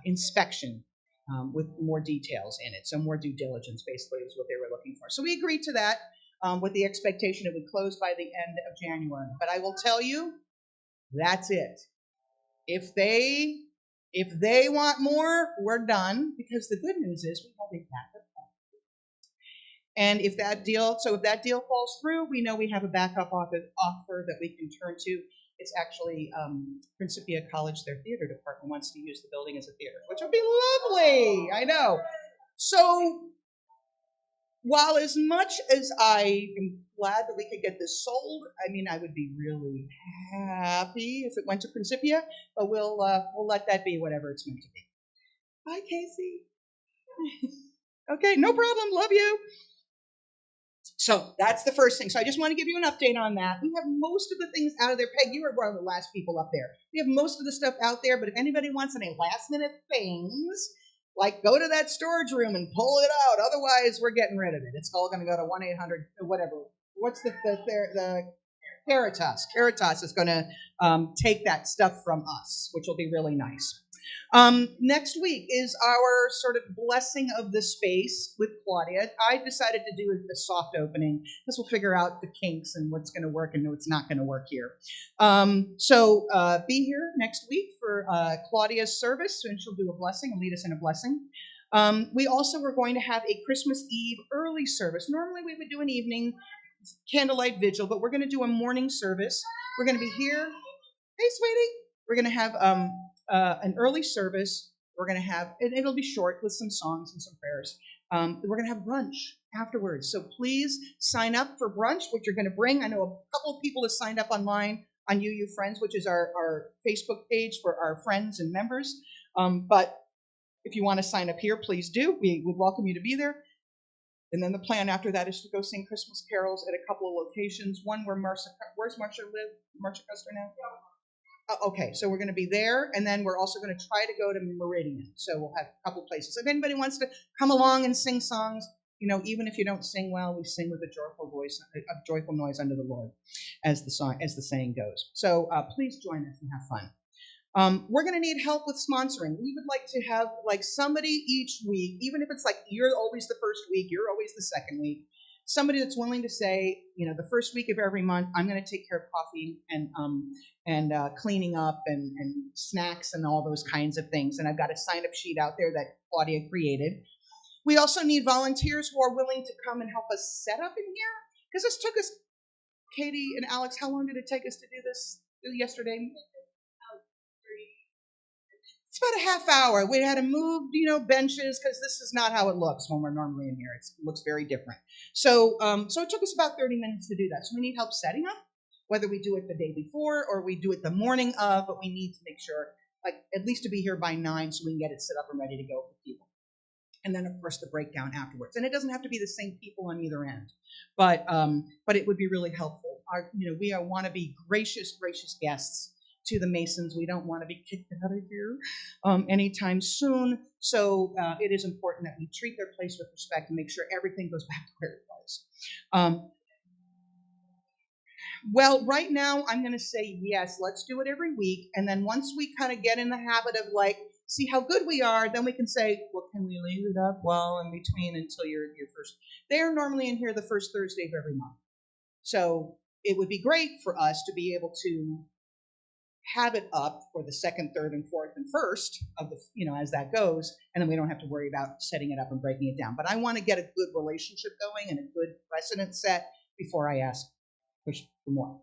[SPEAKER 1] inspection with more details in it. So more due diligence basically is what they were looking for. So we agreed to that with the expectation it would close by the end of January. But I will tell you, that's it. If they want more, we're done, because the good news is we have a backup plan. And if that deal falls through, we know we have a backup offer that we can turn to. It's actually Principia College, their theater department wants to use the building as a theater, which would be lovely. I know. So while as much as I am glad that we could get this sold, I mean, I would be really happy if it went to Principia, but we'll let that be whatever it's meant to be. Bye, Casey. Okay, no problem. Love you. So that's the first thing. So I just want to give you an update on that. We have most of the things out of there. Peg, you were one of the last people up there. We have most of the stuff out there, but if anybody wants any last-minute things, like go to that storage room and pull it out. Otherwise, we're getting rid of it. It's all going to go to 1-800, whatever. What's the Caritas? Caritas is going to take that stuff from us, which will be really nice. Next week is our sort of blessing of the space with Claudia. I decided to do a soft opening because we'll figure out the kinks and what's going to work and what's not going to work here. So be here next week for Claudia's service, and she'll do a blessing and lead us in a blessing. We also were going to have a Christmas Eve early service. Normally we would do an evening candlelight vigil, but we're going to do a morning service. We're going to be here. Hey, sweetie. We're going to have an early service. We're going to have, and it'll be short with some songs and some prayers. We're going to have brunch afterwards. So please sign up for brunch, what you're going to bring. I know a couple of people have signed up online on UU Friends, which is our Facebook page for our friends and members. But if you want to sign up here, please do. We would welcome you to be there. And then the plan after that is to go sing Christmas carols at a couple of locations. One where where's Marcia live? Marcia Custer now? Okay, so we're going to be there, and then we're also going to try to go to Meridian. So we'll have a couple places. If anybody wants to come along and sing songs, even if you don't sing well, we sing with a joyful voice, a joyful noise unto the Lord, as the saying goes. So please join us and have fun. We're going to need help with sponsoring. We would like to have somebody each week, even if it's you're always the first week, you're always the second week. Somebody that's willing to say, the first week of every month, I'm going to take care of coffee and cleaning up and snacks and all those kinds of things. And I've got a sign-up sheet out there that Claudia created. We also need volunteers who are willing to come and help us set up in here. Because this took us, Katie and Alex, how long did it take us to do this yesterday? It's about a half hour. We had to move, benches because this is not how it looks when we're normally in here. It looks very different. So it took us about 30 minutes to do that. So we need help setting up, whether we do it the day before or we do it the morning of, but we need to make sure, at least to be here by 9 so we can get it set up and ready to go for people. And then, of course, the breakdown afterwards. And it doesn't have to be the same people on either end, but it would be really helpful. We want to be gracious guests to the Masons. We don't want to be kicked out of here anytime soon. So it is important that we treat their place with respect and make sure everything goes back to where it was. Well, right now I'm going to say yes, let's do it every week. And then once we kind of get in the habit of see how good we are, then we can say, well, can we leave it up in between until your first. They're normally in here the first Thursday of every month. So it would be great for us to be able to have it up for the second, third, and fourth, and first of the, as that goes, and then we don't have to worry about setting it up and breaking it down. But I want to get a good relationship going and a good precedent set before I push for more.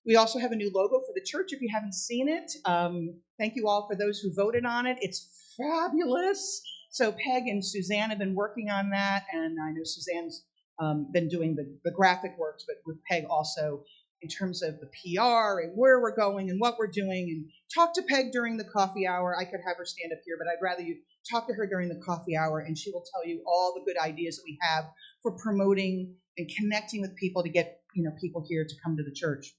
[SPEAKER 1] We also have a new logo for the church. If you haven't seen it, thank you all for those who voted on it. It's fabulous. So Peg and Suzanne have been working on that, and I know Suzanne's been doing the graphic works, but with Peg also in terms of the PR and where we're going and what we're doing. And talk to Peg during the coffee hour. I could have her stand up here, but I'd rather you talk to her during the coffee hour, and she will tell you all the good ideas that we have for promoting and connecting with people to get people here to come to the church.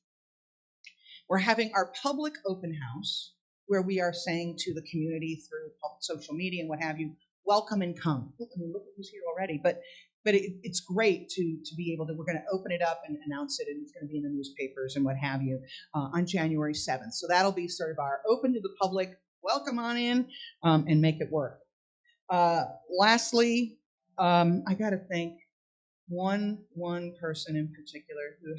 [SPEAKER 1] We're having our public open house where we are saying to the community through social media and what have you, welcome and come. Look who's here already. But it's great to be able to, we're going to open it up and announce it, and it's going to be in the newspapers and what have you on January 7th. So that'll be sort of our open to the public, welcome on in, and make it work. Lastly, I got to thank one person in particular who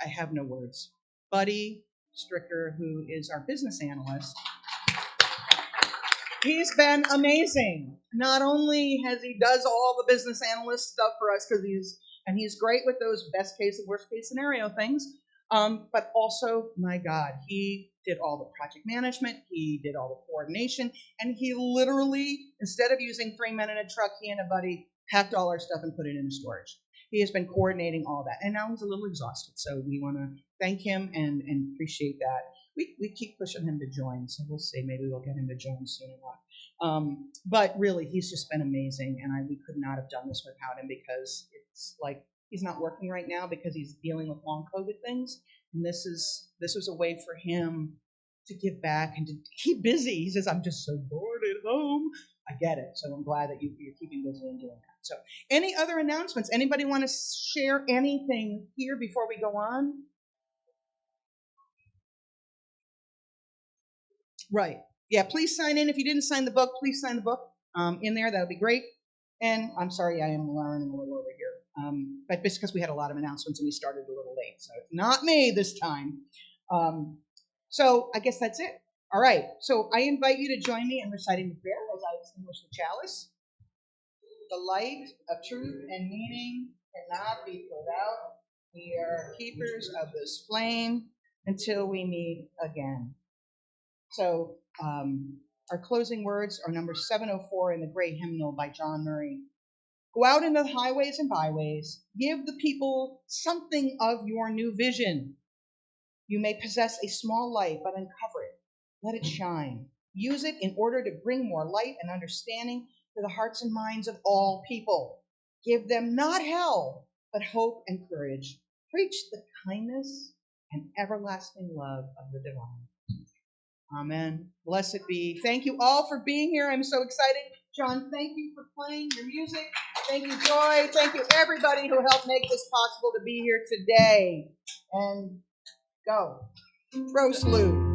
[SPEAKER 1] I have no words. Buddy Stricker, who is our business analyst. He's been amazing. Not only has he does all the business analyst stuff for us because he's great with those best case and worst case scenario things, but also, my God, he did all the project management, he did all the coordination, and he literally, instead of using 3 men in a truck, he and a buddy packed all our stuff and put it in storage. He has been coordinating all that, and now he's a little exhausted, so we want to thank him and appreciate that. We keep pushing him to join, so we'll see. Maybe we'll get him to join soon enough. But really, he's just been amazing, and we could not have done this without him, because it's like he's not working right now because he's dealing with long COVID things, and this was a way for him to give back and to keep busy. He says, I'm just so bored at home. I get it, so I'm glad that you're keeping busy and doing that. So any other announcements? Anybody want to share anything here before we go on? Right. Yeah, please sign in. If you didn't sign the book, please sign the book in there. That would be great. And I'm sorry I am running a little over here. But it's because we had a lot of announcements and we started a little late. So it's not me this time. So I guess that's it. All right. So I invite you to join me in reciting the prayer as I extinguish the chalice. The light of truth and meaning cannot be put out. We are keepers of this flame until we meet again. So our closing words are number 704 in the great hymnal by John Murray. Go out into the highways and byways. Give the people something of your new vision. You may possess a small light, but uncover it. Let it shine. Use it in order to bring more light and understanding to the hearts and minds of all people. Give them not hell, but hope and courage. Preach the kindness and everlasting love of the divine. Amen. Blessed be. Thank you all for being here. I'm so excited. John, thank you for playing your music. Thank you, Joy. Thank you, everybody who helped make this possible to be here today. And go. Pro salute.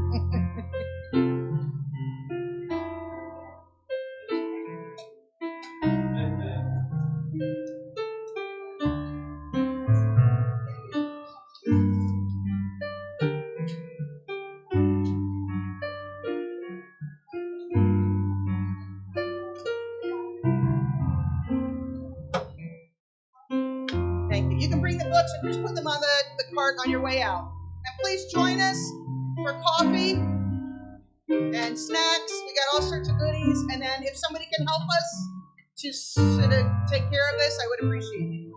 [SPEAKER 1] Thank you. You can bring the books and just put them on the cart on your way out. And please join us for coffee and snacks. We got all sorts of goodies. And then if somebody can help us to sort of take care of this, I would appreciate it.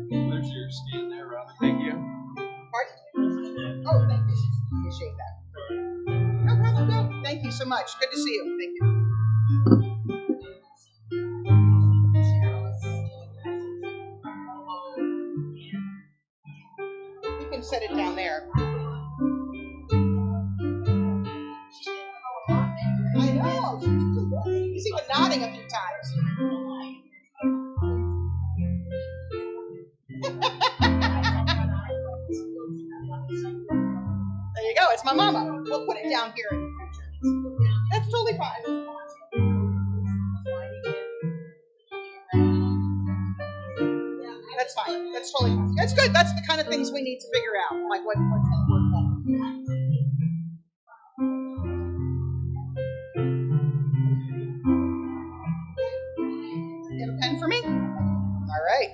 [SPEAKER 2] There's your stand there, Robin. Thank you.
[SPEAKER 1] Pardon? Oh, thank you. Appreciate that. No problem. No. Thank you so much. Good to see you. Thank you. You can set it down there. I know. He's even nodding a few times. There you go. It's my mama. We'll put it down here in the future. That's totally fine. That's fine. That's totally fine. That's good. That's the kind of things we need to figure out. Like what's going to work better. You have a pen for me? All right.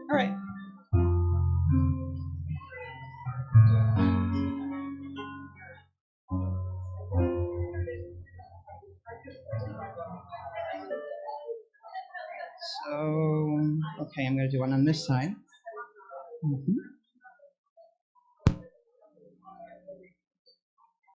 [SPEAKER 1] All right. So, okay, I'm going to do one on this side. Mm-hmm.